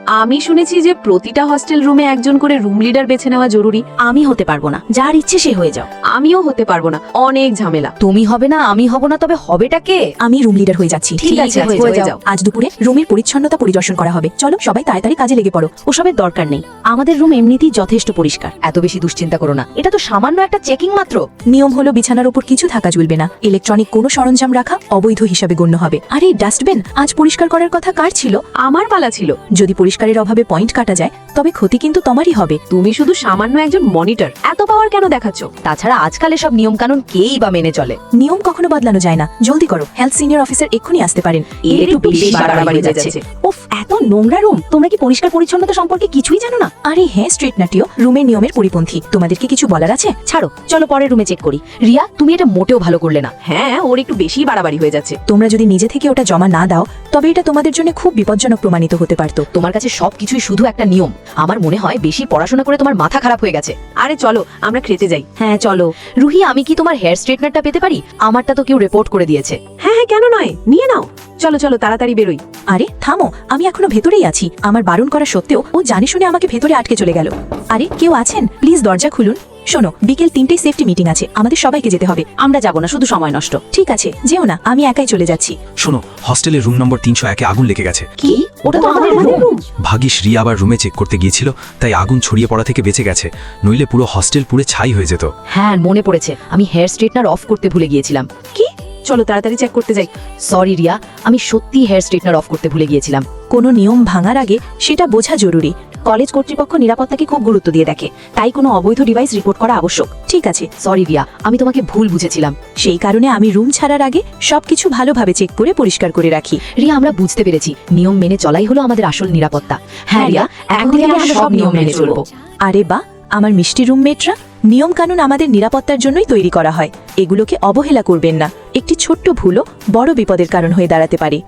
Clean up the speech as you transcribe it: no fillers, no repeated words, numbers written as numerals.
আমি শুনেছি যে প্রতিটা হস্টেল রুমে একজন করে রুম লিডার বেছে নেওয়া জরুরি। আমি হতে পারবো না, যার ইচ্ছে সে হয়ে যাও। আমিও হতে পারবো না, অনেক ঝামেলা। তুমি হবে না, আমি হব না, তবে হবেটা কে? আমি রুম লিডার হয়ে যাচ্ছি। ঠিক আছে, হয়ে যাও। আজ দুপুরে রুমের পরিচ্ছন্নতা পরিদর্শন করা হবে। চলো সবাই তাড়াতাড়ি কাজে লেগে পড়ো। ওসবের দরকার নেই, আমাদের রুম এমনিতেই যথেষ্ট পরিষ্কার। এত বেশি দুশ্চিন্তা করো না, এটা তো সামান্য একটা চেকিং মাত্র। নিয়ম হলো বিছানার উপর কিছু থাকা চলবে না, ইলেকট্রনিক কোনো সরঞ্জাম রাখা অবৈধ হিসাবে গণ্য হবে। আর এই ডাস্টবিন আজ পরিষ্কার করার কথা কার ছিল? আমার পালা ছিল। যদি পরিষ্কারের অভাবে পয়েন্ট কাটা যায় তবে ক্ষতি কিন্তু তোমারই হবে। তুমি শুধু সামান্য একজন মনিটর, এত পাওয়ার কেন দেখাচ্ছ? তাছাড়া আজকাল এসব নিয়ম কানুন কেই বা মেনে চলে? নিয়ম কখনো বদলানো যায় না। জলদি করো, হেলথ সিনিয়র অফিসার এক্ষুনি আসতে পারেন। এর একটু বেশি বাড়াবাড়ি হয়ে যাচ্ছে। উফ, এত নোংরা রুম! তোমরা কি পরিষ্কার পরিচ্ছন্নতা সম্পর্কে কিছুই জানো না? আরে হ্যাঁ, স্ট্রিট নাটিও রুমের নিয়মের পরিপন্থী। তোমাদের কি কিছু বলার আছে? ছাড়ো, চলো পরের রুমে চেক করি। রিয়া, তুমি এটা মোটেও ভালো করলে না। হ্যাঁ, ওর একটু বেশি বাড়াবাড়ি হয়ে যাচ্ছে। তোমরা যদি নিজে থেকে ওটা জমা না দাও তবে এটা তোমাদের জন্য খুব বিপজ্জনক প্রমাণিত হতে পারত। তোমার কাছে সবকিছুই শুধু একটা নিয়ম। আমার মনে হয় বেশি পড়াশোনা করে তোমার মাথা খারাপ হয়ে গেছে। আরে চলো আমরা খেতে যাই। হ্যাঁ চলো। রুহি, আমি কি তোমার হেয়ার স্ট্রেটনারটা পেতে পারি? আমারটা তো কেউ রিপোর্ট করে দিয়েছে। হ্যাঁ হ্যাঁ, কেন নয়, নিয়ে নাও। চলো চলো তাড়াতাড়ি বেরোই। আরে থামো, আমি এখনো ভেতরেই আছি। আমার বারণ করা সত্ত্বেও ও জানে শুনে আমাকে ভেতরে আটকে চলে গেল। আরে কেউ আছেন? প্লিজ দরজা খুলুন। শোনো, বিকেল 3টায় সেফটি মিটিং আছে, আমাদের সবাইকে যেতে হবে। আমরা যাব না, শুধু সময় নষ্ট। ঠিক আছে, যেও না, আমি একাই চলে যাচ্ছি। শোনো, হস্টেলের রুম নম্বর 301-এ আগুন লেগে গেছে। কি? ওটা তো আমাদের রুম। ভাগ্যিস রিয়া আবার রুমে চেক করতে গিয়েছিল, তাই আগুন ছড়িয়ে পড়া থেকে বেঁচে গেছে। নইলে পুরো হস্টেল পুড়ে ছাই হয়ে যেত। হ্যাঁ মনে পড়েছে, আমি হেয়ার স্ট্রেটনার অফ করতে ভুলে গিয়েছিলাম। কি? চলো তাড়াতাড়ি চেক করতে যাই। সরি রিয়া, আমি সত্যি হেয়ার স্ট্রেটনার অফ করতে ভুলে গিয়েছিলাম। কোনো নিয়ম ভাঙার আগে সেটা বোঝা জরুরি। কলেজ কর্তৃপক্ষ নিরাপত্তাকে খুব গুরুত্ব দিয়ে দেখে, তাই কোনো অবৈধ ডিভাইস রিপোর্ট করা আবশ্যক। ঠিক আছে, সরি রিয়া, আমি তোমাকে ভুল বুঝেছিলাম। সেই কারণে আমি রুম ছাড়ার আগে সবকিছু ভালোভাবে চেক করে পরিষ্কার করে রাখি। রিয়া, আমরা বুঝতে পেরেছি, নিয়ম মেনে চলাই হলো আমাদের আসল নিরাপত্তা। হ্যাঁ রিয়া, এখন থেকে আমরা সব নিয়ম মেনে চলবো। আরে বা, আমার মিষ্টি রুমমেটরা, নিয়ম কানুন আমাদের নিরাপত্তার জন্যই তৈরি করা হয়। এগুলোকে অবহেলা করবেন না। একটি ছোট্ট ভুলও বড় বিপদের কারণ হয়ে দাঁড়াতে পারে।